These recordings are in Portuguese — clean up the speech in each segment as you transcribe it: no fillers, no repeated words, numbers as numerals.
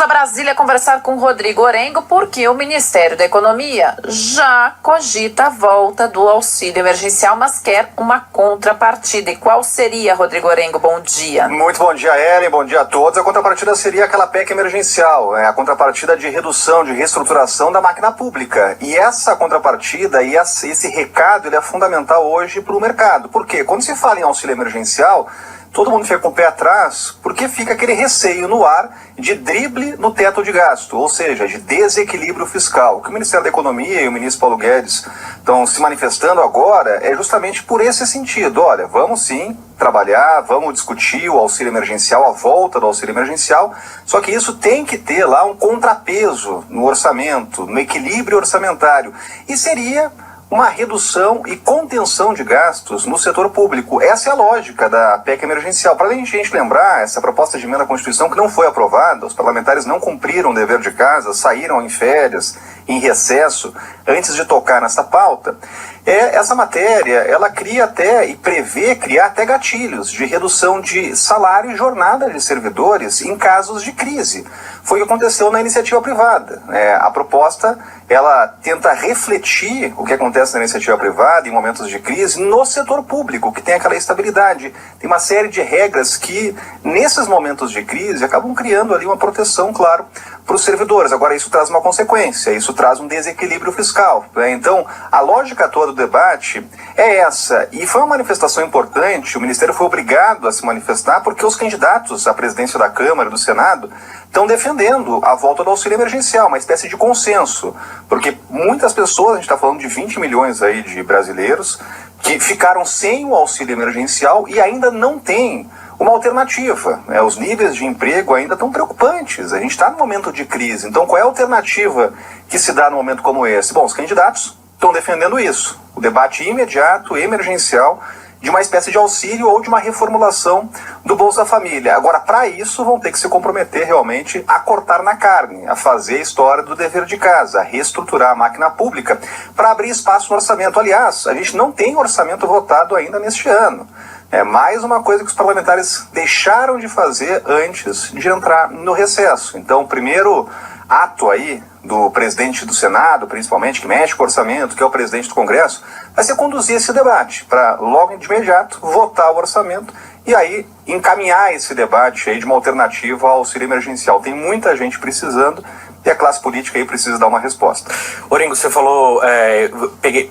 A Brasília conversar com Rodrigo Orengo porque o Ministério da Economia já cogita a volta do auxílio emergencial, mas quer uma contrapartida. E qual seria, Rodrigo Orengo? Bom dia. Muito bom dia, Ellen. Bom dia a todos. A contrapartida seria aquela PEC emergencial, a contrapartida de redução, de reestruturação da máquina pública. E essa contrapartida e esse recado ele é fundamental hoje para o mercado. Por quê? Quando se fala em auxílio emergencial, todo mundo fica com o pé atrás, porque fica aquele receio no ar de drible no teto de gasto, ou seja, de desequilíbrio fiscal. O que o Ministério da Economia e o ministro Paulo Guedes estão se manifestando agora é justamente por esse sentido. Olha, vamos sim trabalhar, vamos discutir o auxílio emergencial, a volta do auxílio emergencial, só que isso tem que ter lá um contrapeso no orçamento, no equilíbrio orçamentário. E seria uma redução e contenção de gastos no setor público. Essa é a lógica da PEC emergencial. Para a gente lembrar, essa proposta de emenda à Constituição que não foi aprovada, os parlamentares não cumpriram o dever de casa, saíram em férias, em recesso, antes de tocar nessa pauta. Essa matéria, ela cria até e prevê criar até gatilhos de redução de salário e jornada de servidores em casos de crise. Foi o que aconteceu na iniciativa privada. A proposta, ela tenta refletir o que acontece na iniciativa privada em momentos de crise no setor público, que tem aquela estabilidade. Tem uma série de regras que, nesses momentos de crise, acabam criando ali uma proteção, claro, para os servidores. Agora, isso traz uma consequência, isso traz um desequilíbrio fiscal. Então, a lógica toda do debate é essa. E foi uma manifestação importante, o Ministério foi obrigado a se manifestar, porque os candidatos à presidência da Câmara e do Senado estão defendendo a volta do auxílio emergencial, uma espécie de consenso. Porque muitas pessoas, a gente está falando de 20 milhões aí de brasileiros, que ficaram sem o auxílio emergencial e ainda não têm uma alternativa. Os níveis de emprego ainda estão preocupantes. A gente está num momento de crise. Então, qual é a alternativa que se dá num momento como esse? Bom, os candidatos estão defendendo isso. O debate imediato, emergencial, de uma espécie de auxílio ou de uma reformulação do Bolsa Família. Agora, para isso, vão ter que se comprometer realmente a cortar na carne, a fazer a história do dever de casa, a reestruturar a máquina pública para abrir espaço no orçamento. Aliás, a gente não tem orçamento votado ainda neste ano. É mais uma coisa que os parlamentares deixaram de fazer antes de entrar no recesso. Então, o primeiro ato aí do presidente do Senado, principalmente, que mexe com o orçamento, que é o presidente do Congresso, vai ser conduzir esse debate para, logo de imediato, votar o orçamento e aí encaminhar esse debate aí de uma alternativa ao auxílio emergencial. Tem muita gente precisando e a classe política aí precisa dar uma resposta. Orengo, você falou,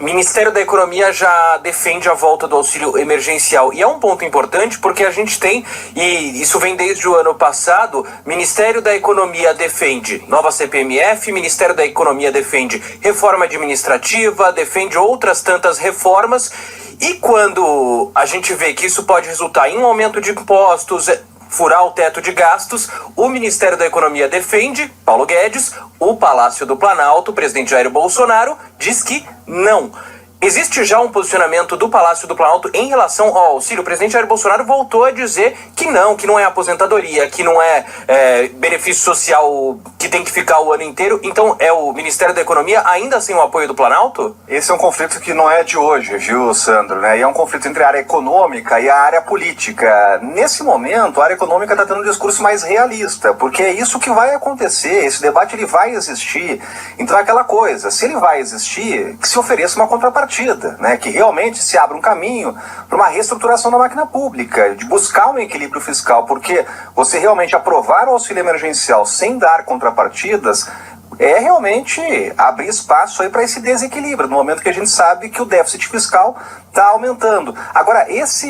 Ministério da Economia já defende a volta do auxílio emergencial. E é um ponto importante porque a gente tem, e isso vem desde o ano passado, Ministério da Economia defende nova CPMF, Ministério da Economia defende reforma administrativa, defende outras tantas reformas. E quando a gente vê que isso pode resultar em um aumento de impostos, furar o teto de gastos, o Ministério da Economia defende, Paulo Guedes, o Palácio do Planalto, o presidente Jair Bolsonaro, diz que não. Existe já um posicionamento do Palácio do Planalto em relação ao auxílio? O presidente Jair Bolsonaro voltou a dizer que não é aposentadoria, que não é benefício social que tem que ficar o ano inteiro. Então, é o Ministério da Economia ainda sem o apoio do Planalto? Esse é um conflito que não é de hoje, viu, Sandro? E é um conflito entre a área econômica e a área política. Nesse momento, a área econômica está tendo um discurso mais realista, porque é isso que vai acontecer. Esse debate ele vai existir. Então, é aquela coisa, se ele vai existir, que se ofereça uma contrapartida. Que realmente se abra um caminho para uma reestruturação da máquina pública, de buscar um equilíbrio fiscal, porque você realmente aprovar o auxílio emergencial sem dar contrapartidas é realmente abrir espaço aí para esse desequilíbrio, no momento que a gente sabe que o déficit fiscal está aumentando. Agora, essa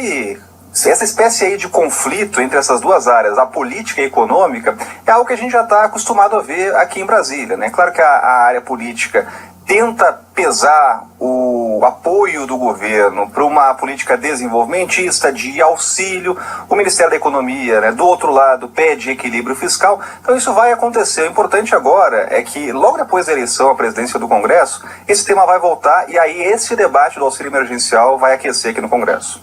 espécie aí de conflito entre essas duas áreas, a política e a econômica, é algo que a gente já está acostumado a ver aqui em Brasília. Claro que a área política tenta pesar o apoio do governo para uma política desenvolvimentista de auxílio. O Ministério da Economia, do outro lado, pede equilíbrio fiscal. Então isso vai acontecer. O importante agora é que, logo depois da eleição à presidência do Congresso, esse tema vai voltar e aí esse debate do auxílio emergencial vai aquecer aqui no Congresso.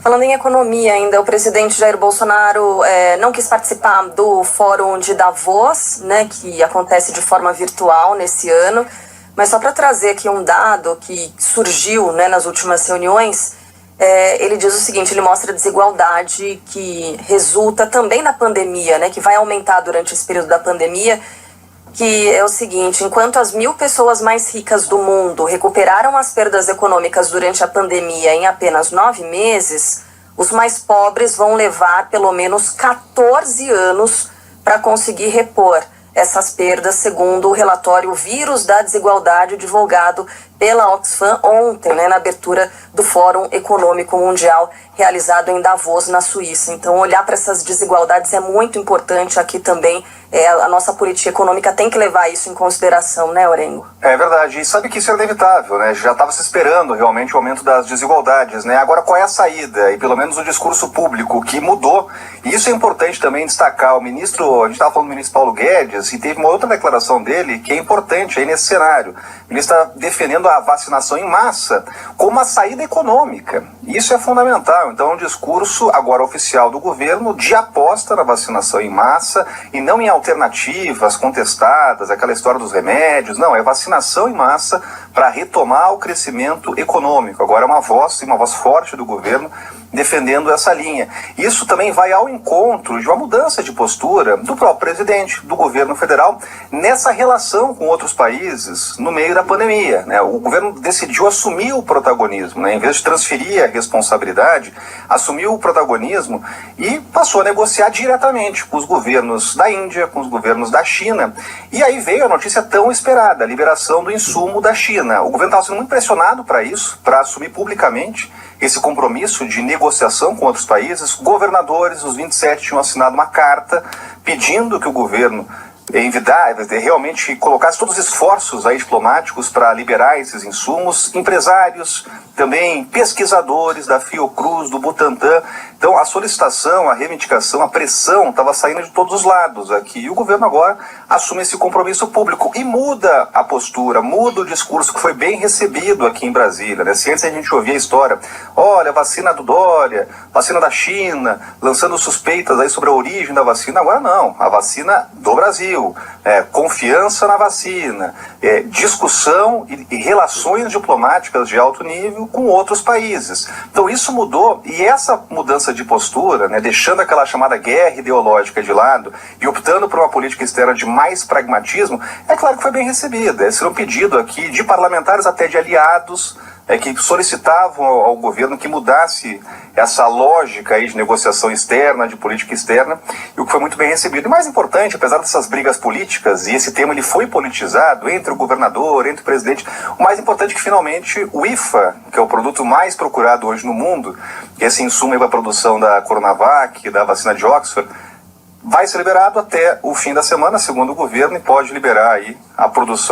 Falando em economia ainda, o presidente Jair Bolsonaro não quis participar do Fórum de Davos, que acontece de forma virtual nesse ano. Mas só para trazer aqui um dado que surgiu nas últimas reuniões, ele diz o seguinte, ele mostra a desigualdade que resulta também da pandemia, né, que vai aumentar durante esse período da pandemia, que é o seguinte, enquanto as 1.000 pessoas mais ricas do mundo recuperaram as perdas econômicas durante a pandemia em apenas 9 meses, os mais pobres vão levar pelo menos 14 anos para conseguir repor essas perdas, segundo o relatório Vírus da Desigualdade, divulgado pela Oxfam ontem, né, na abertura do Fórum Econômico Mundial, realizado em Davos, na Suíça. Então, olhar para essas desigualdades é muito importante aqui também. A nossa política econômica tem que levar isso em consideração, né, Orengo? É verdade, e sabe que isso é inevitável, né? Já estava se esperando realmente o aumento das desigualdades, né? Agora, qual é a saída? E pelo menos o discurso público que mudou, e isso é importante também destacar. O ministro, a gente estava falando do ministro Paulo Guedes, e teve uma outra declaração dele que é importante aí nesse cenário. Ele está defendendo a vacinação em massa como uma saída econômica. Isso é fundamental. Então, é um discurso agora oficial do governo de aposta na vacinação em massa e não em alternativas contestadas, aquela história dos remédios. Não, é vacinação em massa para retomar o crescimento econômico. Agora é uma voz forte do governo defendendo essa linha. Isso também vai ao encontro de uma mudança de postura do próprio presidente, do governo federal, nessa relação com outros países no meio da pandemia, né? O governo decidiu assumir o protagonismo, né? Em vez de transferir a responsabilidade, assumiu o protagonismo e passou a negociar diretamente com os governos da Índia, com os governos da China. E aí veio a notícia tão esperada, a liberação do insumo da China. O governo estava sendo muito pressionado para isso, para assumir publicamente esse compromisso de negociação com outros países. Governadores, os 27, tinham assinado uma carta pedindo que o governo realmente colocasse todos os esforços aí diplomáticos para liberar esses insumos. Empresários, também pesquisadores da Fiocruz, do Butantan. Então a solicitação, a reivindicação, a pressão estava saindo de todos os lados aqui. E o governo agora assume esse compromisso público e muda a postura, muda o discurso que foi bem recebido aqui em Brasília, né? Se antes a gente ouvia a história, olha, vacina do Dória, vacina da China, lançando suspeitas aí sobre a origem da vacina, agora não, a vacina do Brasil, confiança na vacina, discussão e relações diplomáticas de alto nível com outros países. Então isso mudou, e essa mudança de postura, né, deixando aquela chamada guerra ideológica de lado e optando por uma política externa de mais pragmatismo, é claro que foi bem recebida. Esse era um pedido aqui de parlamentares, até de aliados, que solicitavam ao governo que mudasse essa lógica aí de negociação externa, de política externa, e o que foi muito bem recebido. E mais importante, apesar dessas brigas políticas, e esse tema ele foi politizado entre o governador, entre o presidente, o mais importante é que finalmente o IFA, que é o produto mais procurado hoje no mundo, esse insumo para a produção da Coronavac, da vacina de Oxford, vai ser liberado até o fim da semana, segundo o governo, e pode liberar aí a produção